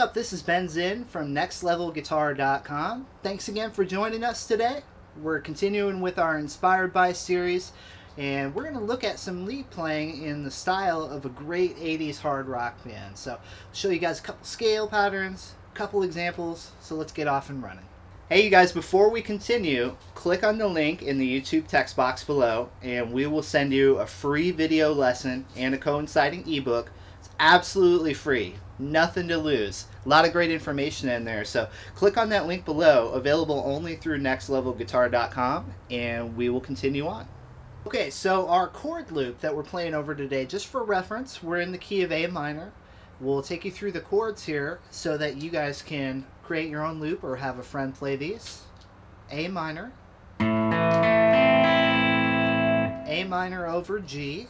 up? This is Ben Zinn from nextlevelguitar.com. Thanks again for joining us today. We're continuing with our Inspired By series, and we're going to look at some lead playing in the style of a great 80s hard rock band. So I'll show you guys a couple scale patterns, a couple examples, so let's get off and running. Hey you guys, before we continue, click on the link in the YouTube text box below and we will send you a free video lesson and a coinciding ebook. It's absolutely free, nothing to lose. A lot of great information in there, so click on that link below, available only through nextlevelguitar.com, and we will continue on. Okay, so our chord loop that we're playing over today, just for reference, we're in the key of A minor. We'll take you through the chords here so that you guys can create your own loop or have a friend play these. A minor, A minor over G,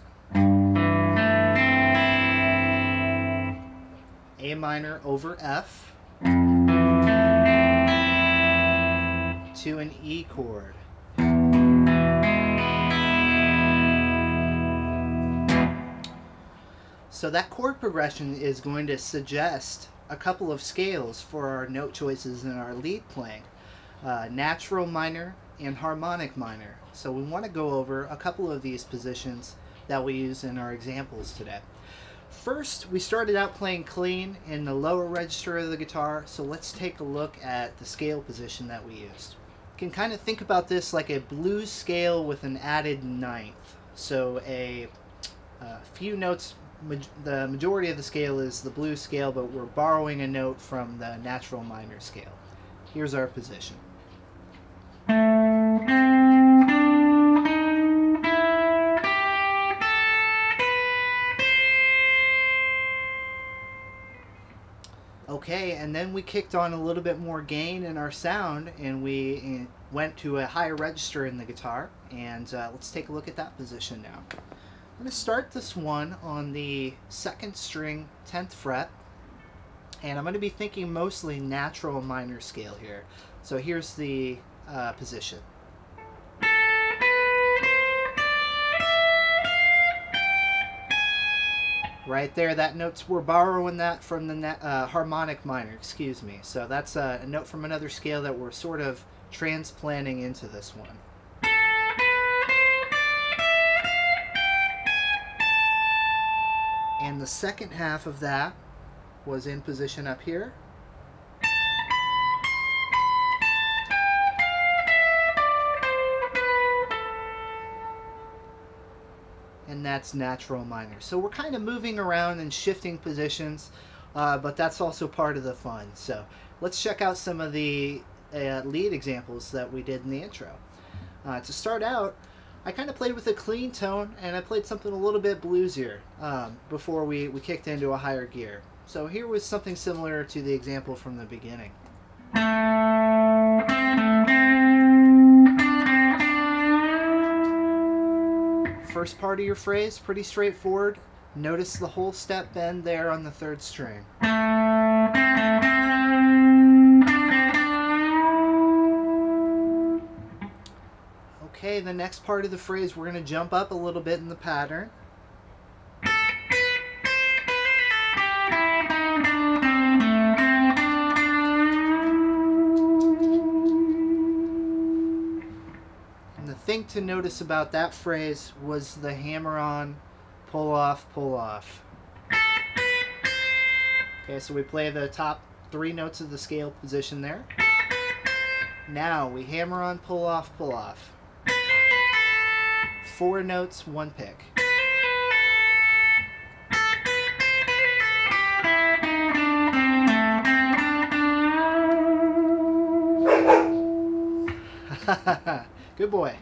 A minor over F, to an E chord. So that chord progression is going to suggest a couple of scales for our note choices in our lead playing. Natural minor and harmonic minor. So we want to go over a couple of these positions that we use in our examples today. First, we started out playing clean in the lower register of the guitar, so let's take a look at the scale position that we used. You can kind of think about this like a blues scale with an added ninth. So a few notes. The majority of the scale is the blues scale, but we're borrowing a note from the natural minor scale. Here's our position. Okay, and then we kicked on a little bit more gain in our sound, and we went to a higher register in the guitar, and let's take a look at that position now. I'm going to start this one on the 2nd string, 10th fret, and I'm going to be thinking mostly natural minor scale here. So here's the position. Right there, that note's, we're borrowing that from the harmonic minor, excuse me. So that's a note from another scale that we're sort of transplanting into this one. And the second half of that was in position up here. And that's natural minor. So we're kind of moving around and shifting positions, but that's also part of the fun. So let's check out some of the lead examples that we did in the intro. To start out, I kind of played with a clean tone, and I played something a little bit bluesier before we kicked into a higher gear. So here was something similar to the example from the beginning. First part of your phrase, pretty straightforward. Notice the whole step bend there on the 3rd string. Okay, the next part of the phrase, we're going to jump up a little bit in the pattern. And the thing to notice about that phrase was the hammer-on, pull-off, pull-off. Okay, so we play the top 3 notes of the scale position there. Now we hammer-on, pull-off, pull-off. 4 notes, 1 pick. Good boy.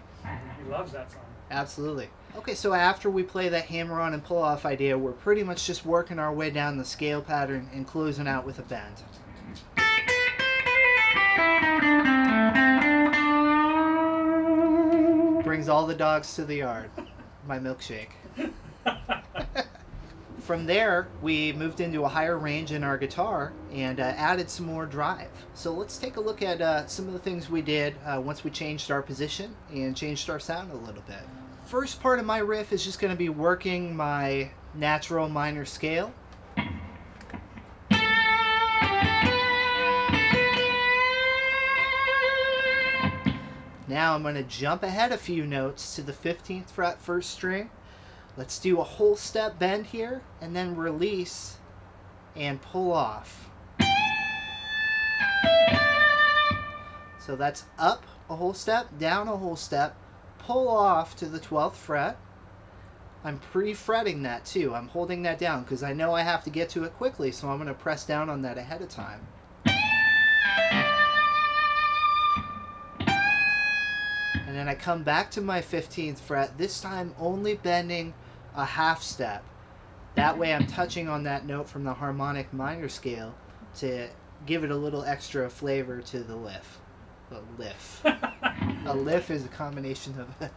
He loves that song. Absolutely. Okay, so after we play that hammer-on and pull-off idea, we're pretty much just working our way down the scale pattern and closing out with a bend. Brings all the dogs to the yard. My milkshake. From there, we moved into a higher range in our guitar and added some more drive. So let's take a look at some of the things we did once we changed our position and changed our sound a little bit. First part of my riff is just going to be working my natural minor scale. Now I'm going to jump ahead a few notes to the 15th fret first string. Let's do a whole step bend here, and then release and pull off. So that's up a whole step, down a whole step, pull off to the 12th fret. I'm pre-fretting that too. I'm holding that down because I know I have to get to it quickly, so I'm going to press down on that ahead of time. And then I come back to my 15th fret, this time only bending a half step. That way I'm touching on that note from the harmonic minor scale to give it a little extra flavor to the lift. A lift. A lift is a combination of a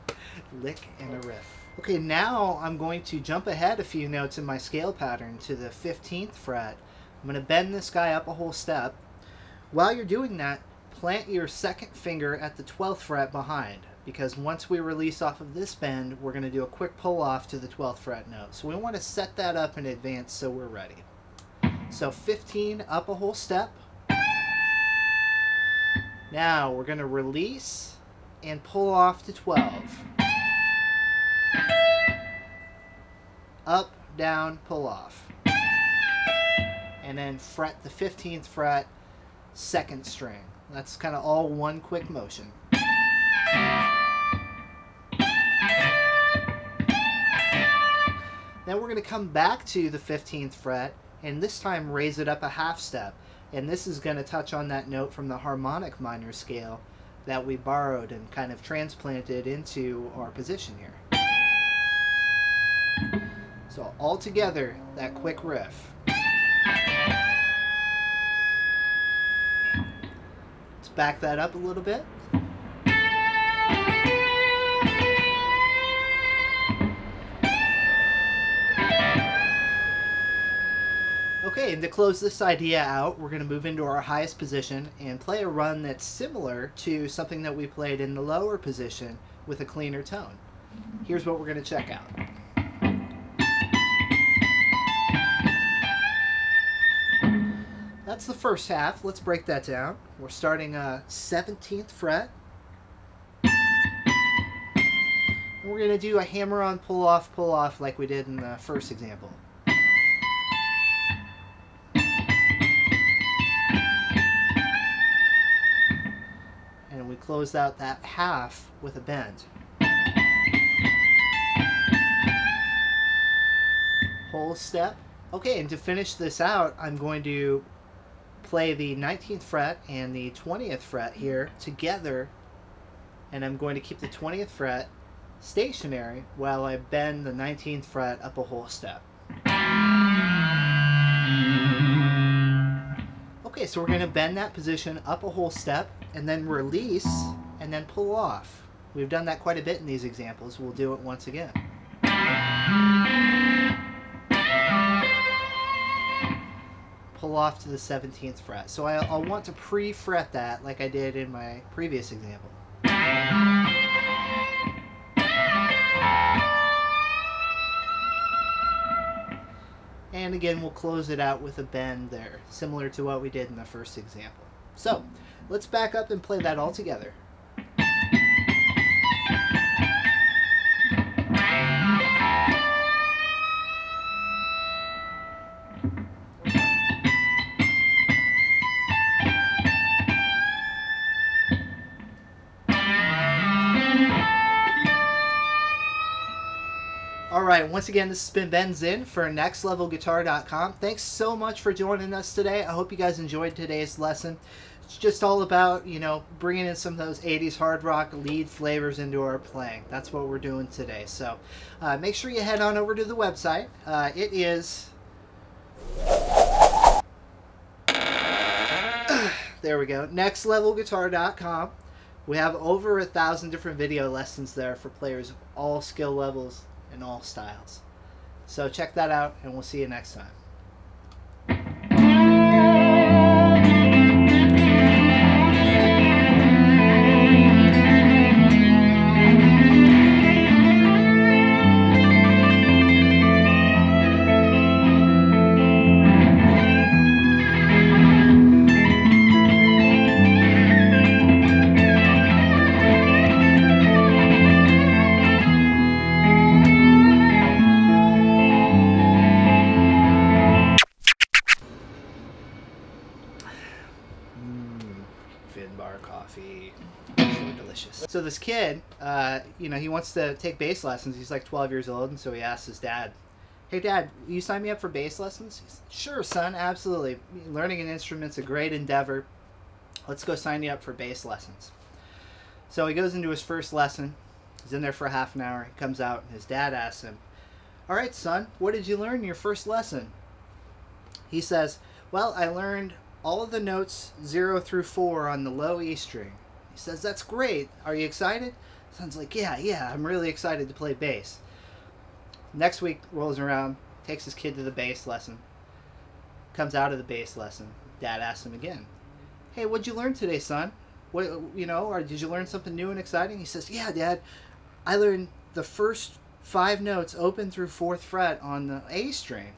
lick and a riff. Okay, now I'm going to jump ahead a few notes in my scale pattern to the 15th fret. I'm going to bend this guy up a whole step. While you're doing that, plant your second finger at the 12th fret behind, because once we release off of this bend, we're going to do a quick pull off to the 12th fret note. So we want to set that up in advance so we're ready. So 15 up a whole step. Now we're going to release and pull off to 12. Up, down, pull off. And then fret the 15th fret, second string. That's kind of all one quick motion. Then we're going to come back to the 15th fret and this time raise it up a half step. And this is going to touch on that note from the harmonic minor scale that we borrowed and kind of transplanted into our position here. So all together, that quick riff. Let's back that up a little bit. Okay, and to close this idea out, we're going to move into our highest position and play a run that's similar to something that we played in the lower position with a cleaner tone. Here's what we're going to check out. That's the first half. Let's break that down. We're starting 17th fret. And we're going to do a hammer-on, pull-off like we did in the first example. And we close out that half with a bend. Whole step. Okay, and to finish this out, I'm going to play the 19th fret and the 20th fret here together, and I'm going to keep the 20th fret stationary while I bend the 19th fret up a whole step. Okay, so we're going to bend that position up a whole step and then release and then pull off. We've done that quite a bit in these examples. We'll do it once again. Pull off to the 17th fret. So I'll want to pre-fret that like I did in my previous example. And again, we'll close it out with a bend there, similar to what we did in the first example. So let's back up and play that all together. Alright, once again, this has been Ben Zinn for nextlevelguitar.com. Thanks so much for joining us today. I hope you guys enjoyed today's lesson. It's just all about, you know, bringing in some of those 80s hard rock lead flavors into our playing. That's what we're doing today. So make sure you head on over to the website. It is... there we go. nextlevelguitar.com. We have over 1,000 different video lessons there for players of all skill levels and all styles. So check that out, and we'll see you next time. coffee. So delicious. So this kid, you know, he wants to take bass lessons. He's like 12 years old, and so he asks his dad, "Hey, Dad, will you sign me up for bass lessons?" He's, "Sure, son, absolutely. Learning an instrument's a great endeavor. Let's go sign you up for bass lessons." So he goes into his first lesson. He's in there for half an hour. He comes out, and his dad asks him, "All right, son, what did you learn in your first lesson?" He says, "Well, I learned all of the notes 0 through 4 on the low E string." He says, "That's great. Are you excited?" Son's like, yeah, I'm really excited to play bass." Next week rolls around, takes his kid to the bass lesson. Comes out of the bass lesson. Dad asks him again, "Hey, what'd you learn today, son? What, you know, or did you learn something new and exciting?" He says, "Yeah, Dad, I learned the first 5 notes open through 4th fret on the A string."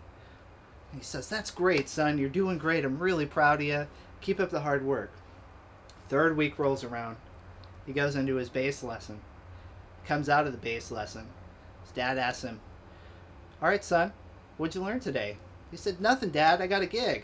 He says, "That's great, son. You're doing great. I'm really proud of you. Keep up the hard work." Third week rolls around. He goes into his bass lesson. Comes out of the bass lesson. His dad asks him, "All right, son, what'd you learn today?" He said, "Nothing, Dad. I got a gig."